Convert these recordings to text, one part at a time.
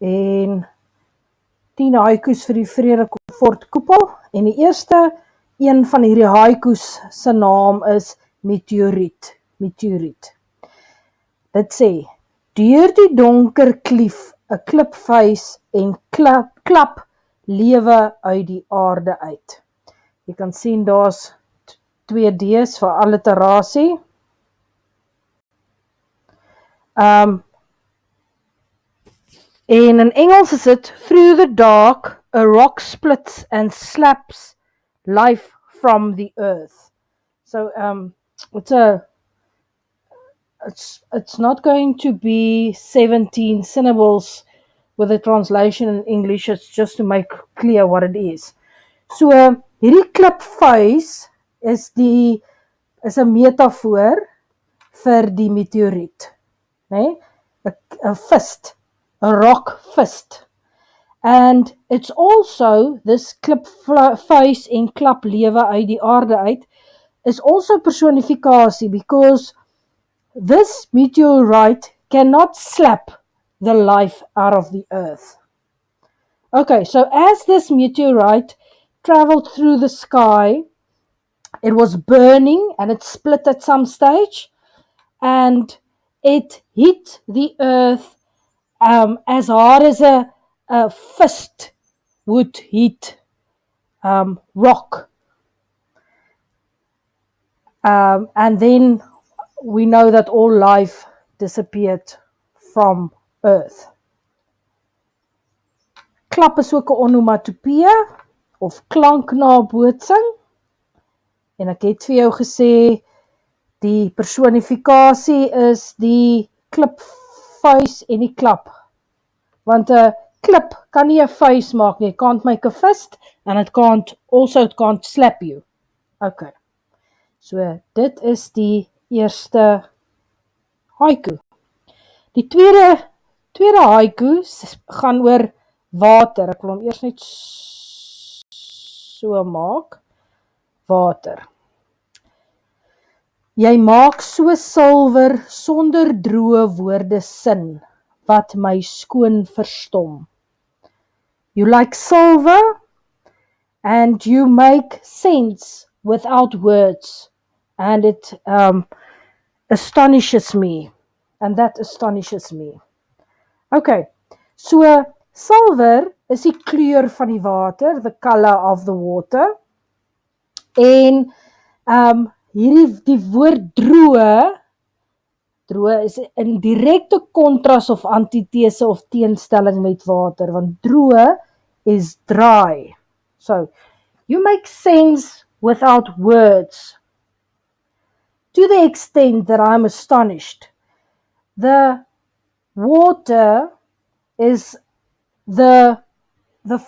en 10 haikoes vir die Vredefortkoepel, en die eerste een van hierdie haikoes se naam is meteoriet. Dit sê, deur die donker klief 'n klipvuis en klap lewe uit die aarde uit. Jy kan sien daar's 2 D's vir alliterasie. En in Engels is dit, through the dark, a rock splits and slaps life from the earth. So it's not going to be 17 syllables with a translation in English. It's just to make clear what it is. So hierdie klipvuis is 'n metafoor vir die meteoriet, né? 'n fist, a rock fist. And it's also, this klipvuis en klap lewe uit die aarde uit, is also personificasie, because this meteorite cannot slap the life out of the earth. Okay, so as this meteorite traveled through the sky, it was burning and it split at some stage, and it hit the earth as hard as a fist would hit rock. And then we know that all life disappeared from earth. Klap is ook 'n onomatopee of klanknabootsing. En ek het vir jou gesê, die personifikasie is die klipvuis en die klap. Want 'n klip kan nie 'n vuis maak nie. It can't make a fist and it can't slap you. Okay. So dit is die eerste haiku. Die tweede haiku gaan oor water. Ek wil hom eers net so maak. Water. Jy maak so silwer sonder droë woorde sin, wat my skoon verstom. You like silver, and you make sense without words, and it astonishes me, and that astonishes me. Okay, so silver is die kleur van die water, the color of the water, en die woord droë is in direkte kontras of antithese of teenstelling met water, want droë is dry. So, you make sense without words. To the extent that I'm astonished, the water is the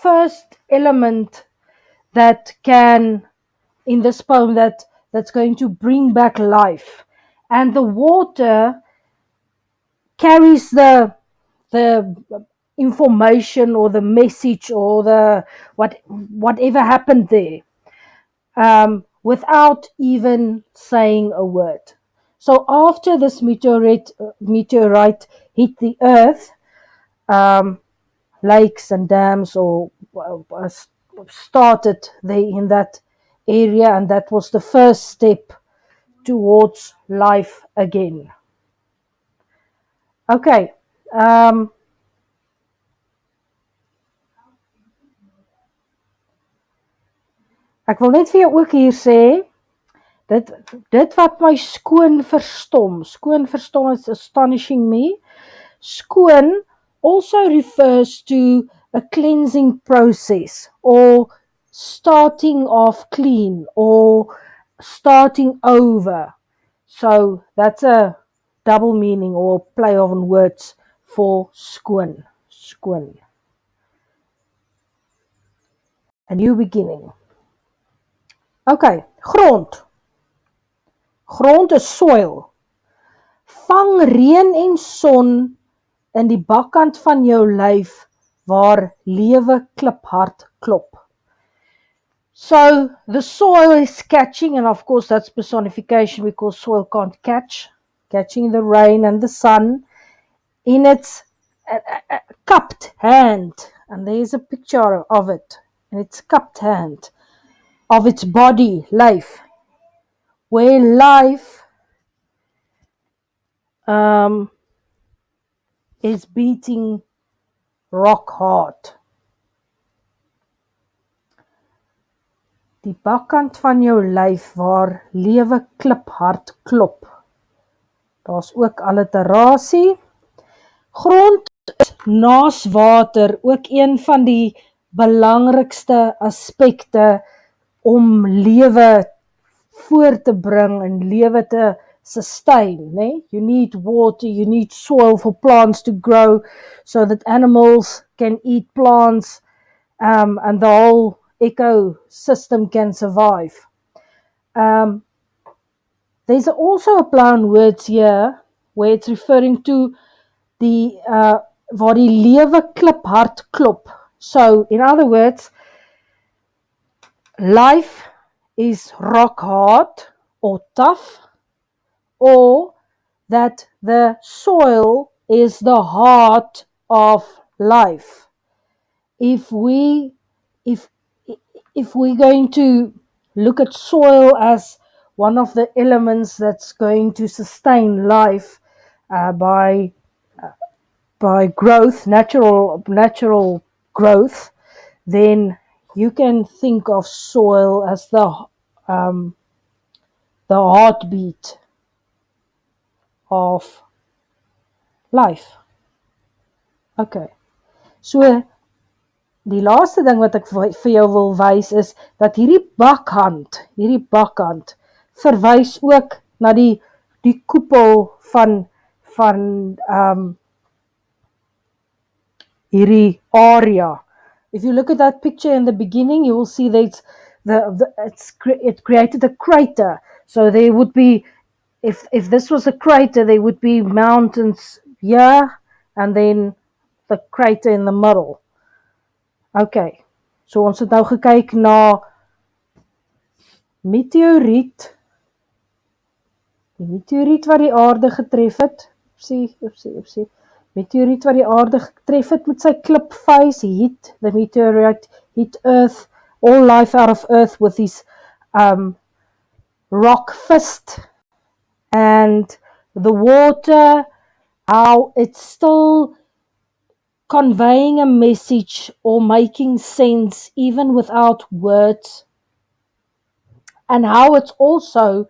first element that can, in this poem, that's going to bring back life. And the water carries the information or the message or the whatever happened there, without even saying a word. So after this meteorite hit the earth, lakes and dams or started there in that area, and that was the first step towards life again. Okay. Ek wil net vir jou ook hier sê, dit wat my skoon verstom is astonishing me. Skoon also refers to a cleansing process, or starting off clean, or starting over. So that's a double meaning or play on words for skoon. A new beginning. Okay, grond. Grond is soil. Vang reën en son in die bakkant van jou lyf waar lewe kliphard klop. So the soil is catching, and of course that's personification because soil can't catching the rain and the sun, and it's cupped, hand, and there's a picture of it, and it's cupped hand of its body, life, where life is beating rock hard. Die bakkant van jou lyf waar lewe kliphard klop. Daar's ook alliterasie. Grond is naas water ook een van die belangrikste aspekte om lewe voor te bring en lewe te sustain, né? You need water, you need soil for plants to grow so that animals can eat plants, and the whole ecosystem can survive. There's also a play on words here where it's referring to die waar die lewe kliphard klop. So, in other words, life is rock hard or tough, or that the soil is the heart of life. If we're going to look at soil as one of the elements that's going to sustain life by growth, natural growth, then you can think of soil as the heartbeat of life. Okay. So die laaste ding wat ek vir jou wil wys is dat hierdie bakhand verwys ook na die koepel van hierdie area. If you look at that picture in the beginning, you will see that it created a crater. So there would be, if this was a crater, there would be mountains here, and then the crater in the middle. Okay, so ons het nou gekyk na meteoriet, die meteoriet wat die aarde getref het, meteoriet wat die aarde getref het met sy klipvuis, hit the meteorite, hit earth, all life out of earth with his rock fist, and the water, how it's still conveying a message or making sense even without words, and how it's also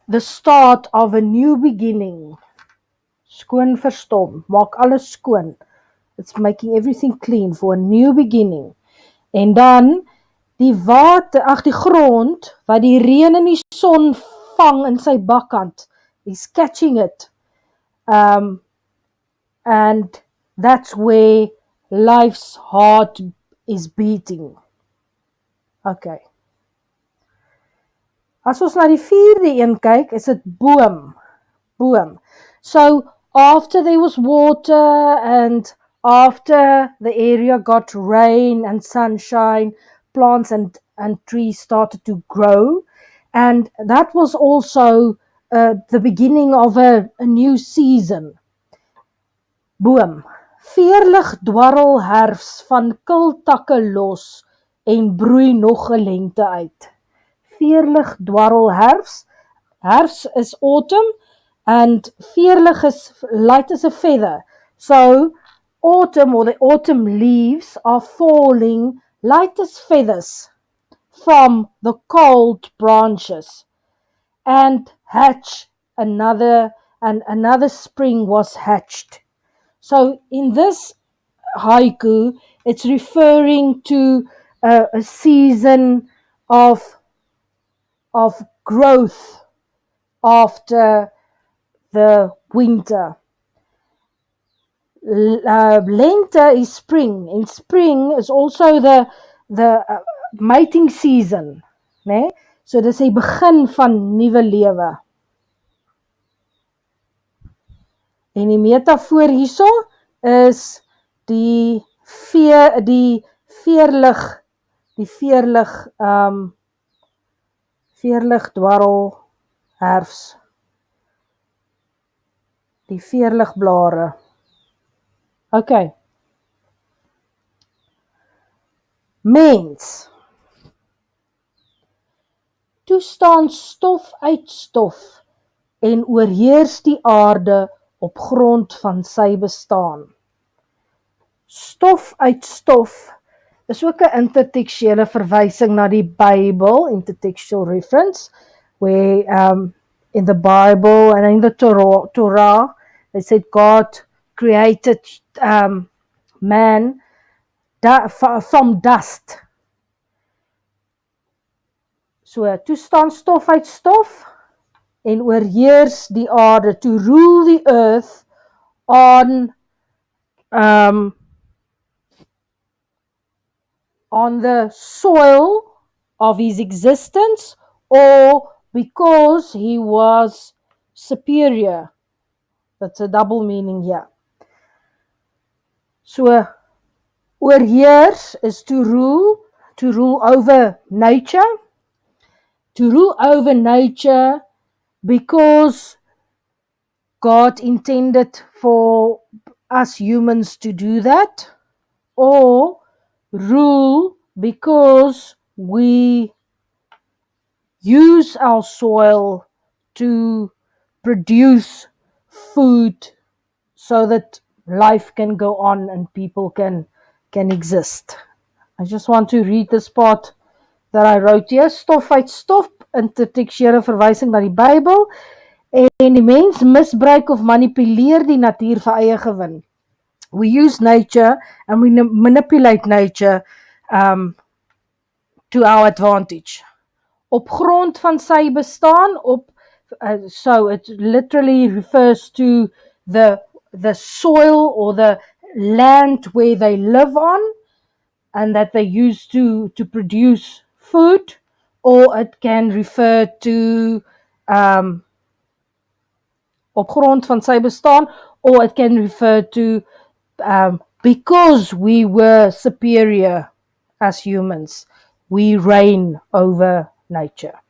the start of a new beginning. Skoon verstom, maak alles skoon. It's making everything clean for a new beginning. En dan die water, die grond wat die reën en die son vang in sy bakkant, he's catching it, and that's where life's heart is beating. Okay. As ons na die vierde een kyk, is dit boom. So, after there was water and after the area got rain and sunshine, plants and trees started to grow, and that was also the beginning of a new season. Boom. Veerlig dwarrel herfs van kultakke los en broei nog 'n lente uit. Veerlig dwarrel herfs. Herfs is autumn, and veerlig is light as a feather. So, autumn, or the autumn leaves, are falling light as feathers from the cold branches, and hatch another spring was hatched. So, in this haiku, it's referring to a season of growth after the winter. Lente is spring, and spring is also the mating season, né? So dis die begin van nuwe lewe. En die metafoor hierso is die veerlig dwarrel herfs. Die veerlig blare. Okay. Mens, toe staan stof uit stof en oorheers die aarde op grond van sy bestaan. Stof uit stof is ook 'n intertekstuele verwysing na die Bybel, intertextual reference, where in the Bible and in the Torah, they said God created man from dust. So, toe staan stof uit stof en oorheers die aarde, to rule the earth on the soil of his existence, or because he was superior. That's a double meaning here. So, oorheers is to rule over nature, because God intended for us humans to do that, or rule because we use our soil to produce food so that life can go on and people can exist. I just want to read this part that I wrote here. Stof uit stof, intertekstuele verwysing na die Bybel, en die mens misbruik of manipuleer die natuur vir eie gewin. We use nature and we manipulate nature to our advantage. Op grond van sy bestaan, so it literally refers to the soil or the land where they live on and that they use to produce food, or it can refer to op grond van sy bestaan, or it can refer to because we were superior as humans, we reign over nature.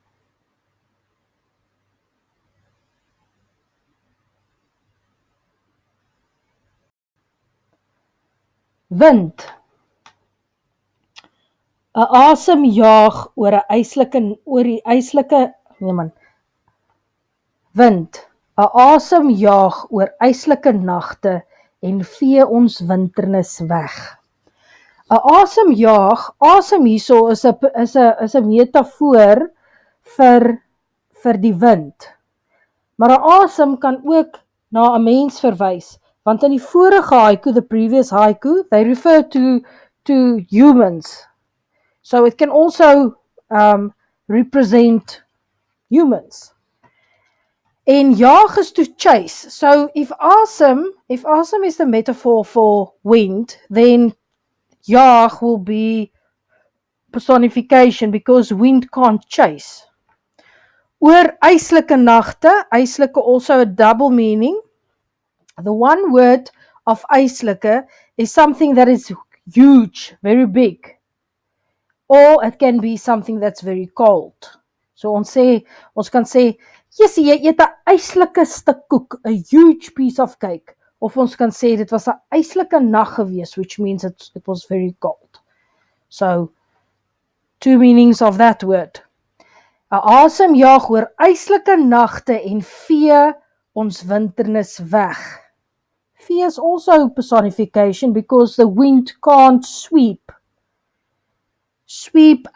Wind. 'n Asem jaag oor die yslike wind. 'n Asem jaag oor yslike nagte en vee ons winternis weg. 'n Asem jaag, asem hierso is 'n metafoor vir die wind. Maar 'n asem kan ook na 'n mens verwys, want in die vorige haiku, the previous haiku, they refer to humans. So it can also represent humans. En jaag is to chase. So if awesome is the metaphor for wind, then jaag will be personification, because wind can't chase. Oor yslike nagte, yslike also a double meaning. The one word of yslike is something that is huge, very big. Or it can be something that's very cold. So ons kan sê, "Jessie, jy eet 'n yslike stuk koek, a huge piece of cake." Of ons kan sê dit was 'n yslike nag gewees, which means it was very cold. So, two meanings of that word. 'n Asem jaag oor yslike nagte en vee ons winternis weg. Vee is also personification, because the wind can't sweep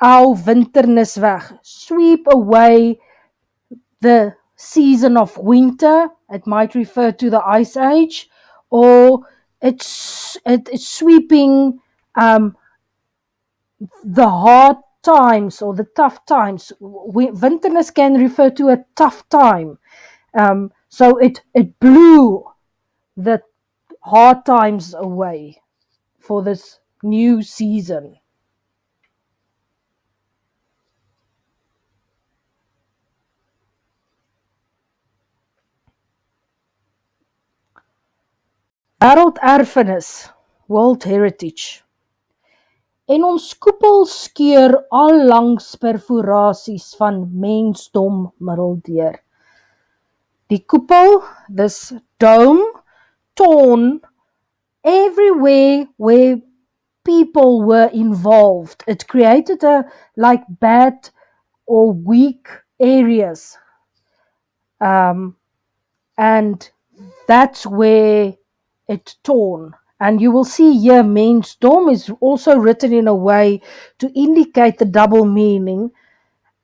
our winternis weg. Sweep away the season of winter. It might refer to the ice age, or it's sweeping the hard times or the tough times. Winternis can refer to a tough time. So it blew the hard times away for this new season. Wêrelderfenis, World Heritage. En ons koepel skeur al langs perforasies van mensdom middeldeur. Die koepel, this dome, torn everywhere where people were involved. It created like bad or weak areas, um, and that's where it torn. And you will see here, mensdom is also written in a way to indicate the double meaning.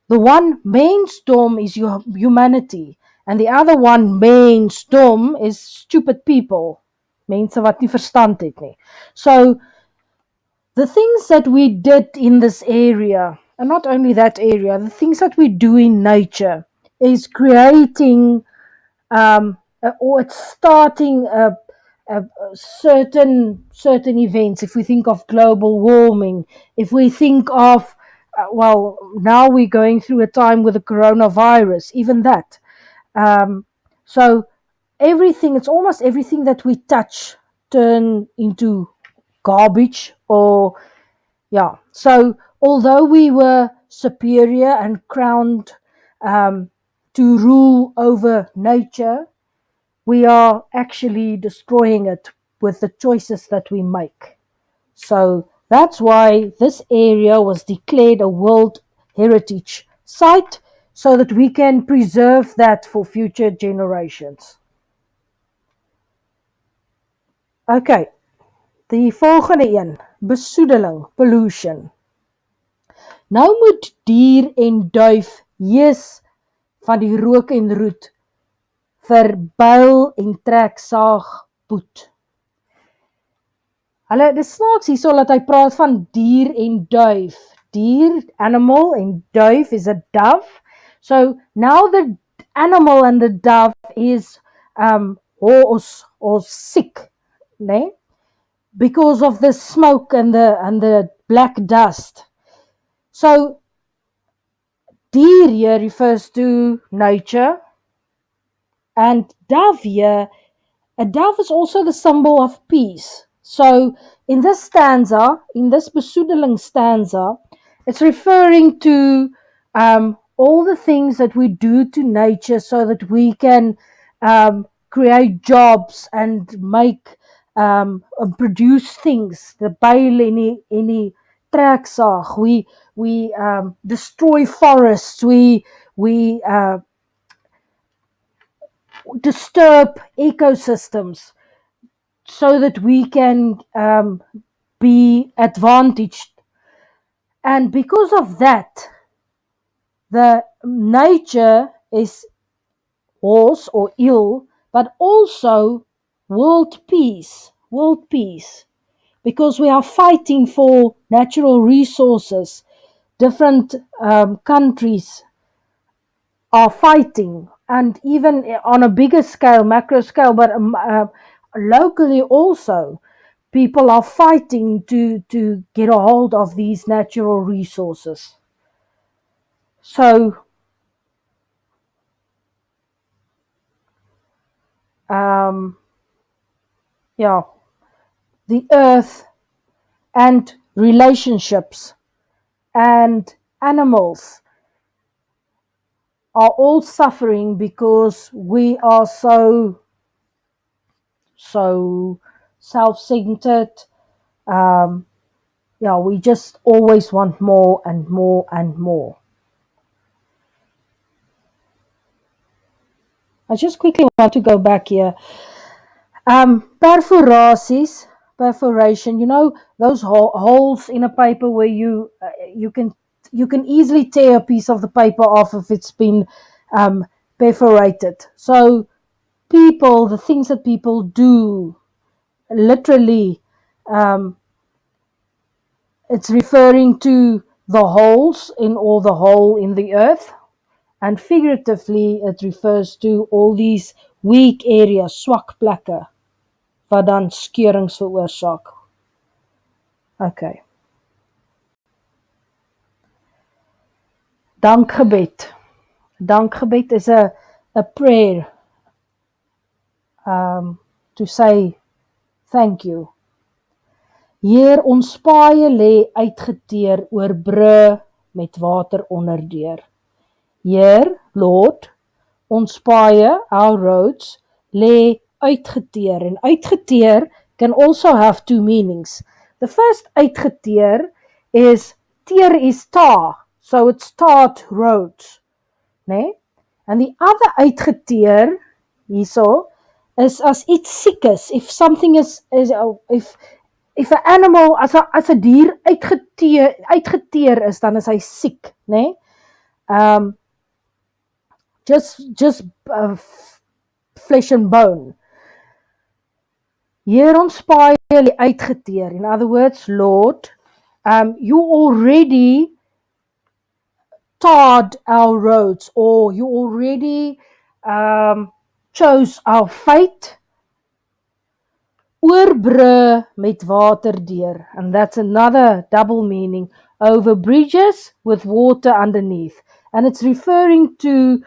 The one mensdom is your humanity, and the other one mensdom is stupid people. Mense wat nie verstand het nie. So the things that we did in this area, and not only that area, the things that we do in nature is creating or it's starting a certain events. If we think of global warming, if we think of well, now we're going through a time with the coronavirus, even that. So everything, it's almost everything that we touch turn into garbage. Or yeah, so although we were superior and crowned to rule over nature, we are actually destroying it with the choices that we make. So that's why this area was declared a World Heritage Site, so that we can preserve that for future generations. Okay, die volgende een, besoedeling, pollution. Nou moet dier en duif hees van die rook en roet vir buil en treksaag boet. Hulle, dis snaaks hierso dat hy praat van dier en duif. Dier, animal, and duif is a dove. So now the animal and the dove is hoarse or sick, né? Because of the smoke and the black dust. So dier here refers to nature, and dove here, a dove is also the symbol of peace. So in this stanza, in this besoedeling stanza, it's referring to all the things that we do to nature so that we can create jobs and make produce things. The bail any treksaag, we destroy forests, we disturb ecosystems so that we can be advantaged. And because of that, the nature is hoarse or ill, but also world peace, because we are fighting for natural resources. Different countries are fighting, and even on a bigger scale, macro scale, but locally also, people are fighting to get a hold of these natural resources. So yeah, the earth and relationships and animals are all suffering because we are so self-centered. Yeah, we just always want more and more and more. I just quickly want to go back here. Perforation, you know, those holes in a paper where you can easily tear a piece of the paper off if it's been perforated. So people, the things that people do, literally, it's referring to the holes in, or the hole in the earth, and figuratively it refers to all these weak areas, swak plekke, wat dan skeurings veroorsaak. Okay. Dankgebed. Dankgebed is a prayer to say thank you. Heer, ons paaie lê uitgeteer oor brûe met water onderdeur. Heer, Lord, ons paaie, our roads, lê uitgeteer. And uitgeteer can also have two meanings. The first uitgeteer is, teer is tar, so it's tarred roads, né? En die ander uitgeteer, hierso, is as iets siek is, if something is if an animal, as 'n dier uitgeteer is, dan is hy siek, né? Just flesh and bone. Hier ons paai uitgeteer. In other words, Lord, you already tarred our roads, or you already chose our fate. Oorbrug met water deur, and that's another double meaning, over bridges with water underneath. And it's referring to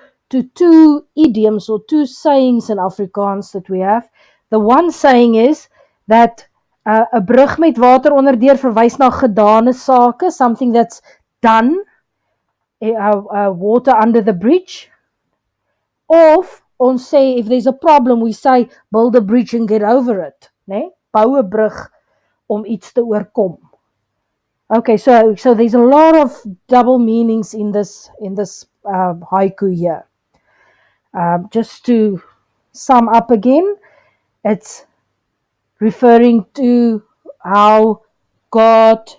two idioms or two sayings in Afrikaans that we have. The one saying is that 'n brug met water onderdeur verwys na gedane sake, something that's done, water under the bridge. Of ons sê, if there's a problem, we say, build a bridge and get over it, né? Bou 'n brug om iets te oorkom. Okay, so there's a lot of double meanings in this haiku here. Just to sum up again, it's referring to how God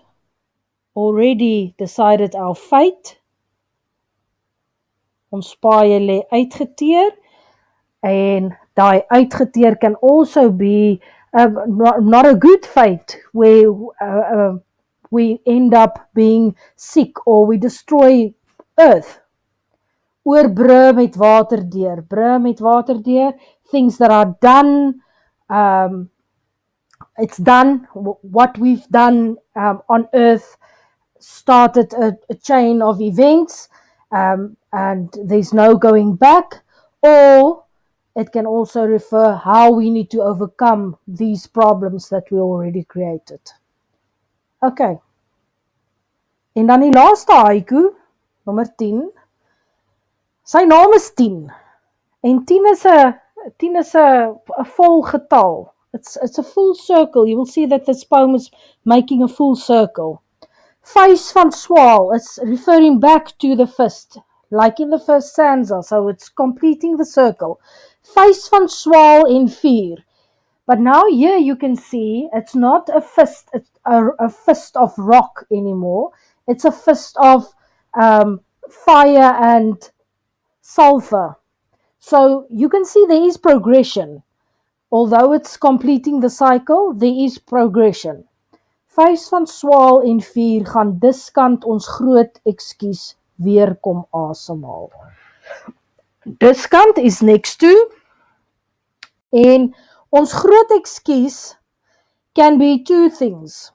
already decided our fate. Ons paaie lê uitgeteer, en daai uitgeteer can also be not a good fate, where we end up being sick or we destroy earth. Oorbrug met water deur, brug met water deur, things that are done, it's done, what we've done on earth started a chain of events, and there's no going back. Or it can also refer how we need to overcome these problems that we already created. Okay. En dan die laaste haiku, nommer 10. Sy naam is Tien. En 10 is 'n vol getal. It's a full circle. You will see that this poem is making a full circle. Vuis van swaal, it's referring back to the fist, like in the first stanza, so it's completing the circle. Vuis van swaal en vuur. But now here you can see it's not a fist, it's a fist of rock anymore. It's a fist of fire and sulfur. So you can see there is progression. Although it's completing the cycle, there is progression. Vuis van swaal en vuur, gaan diskant ons groot ekskuus weer kom asemhaal. Diskant is next to, en ons groot ekskuus can be two things.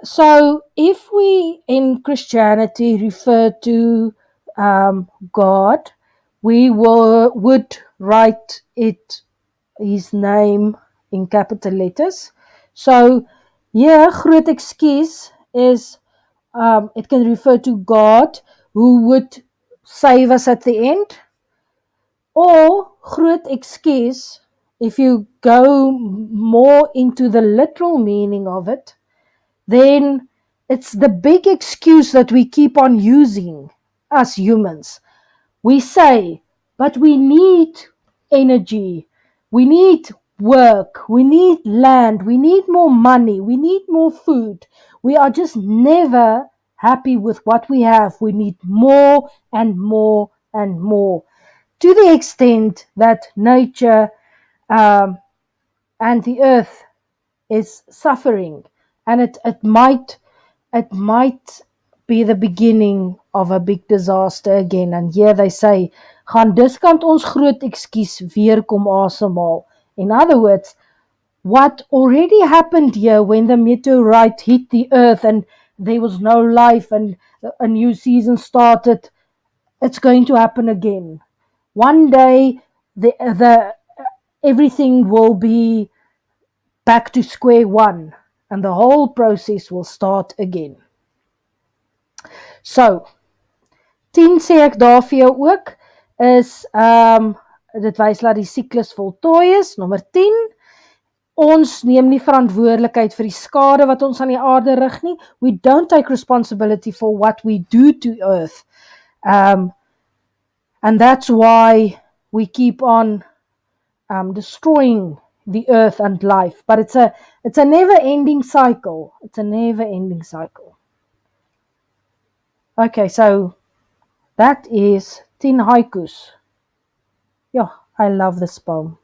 So if we in Christianity refer to God, we would write his name in capital letters. So here, groot ekskuus is, it can refer to God who would save us at the end. Or groot ekskuus, if you go more into the literal meaning of it, then it's the big excuse that we keep on using as humans. We say, but we need energy, we need work, we need land, we need more money, we need more food. We are just never happy with what we have. We need more and more and more, to the extent that nature and the earth is suffering, and it might be the beginning of a big disaster again. And here they say, gaan diskant ons groot ekskuus weer kom asemhaal. In other words, what already happened here when the meteorite hit the earth and there was no life and a new season started, it's going to happen again. One day, everything will be back to square one, and the whole process will start again. So, 10 sê ek daar vir jou ook, is, dit wys dat die siklus voltooi is, nommer 10, Ons neem nie verantwoordelikheid vir die skade wat ons aan die aarde rig nie. We don't take responsibility for what we do to earth. And that's why we keep on destroying the earth and life. But it's a never-ending cycle. It's a never-ending cycle. Okay, so that is 10 haikus. Yeah, I love this poem.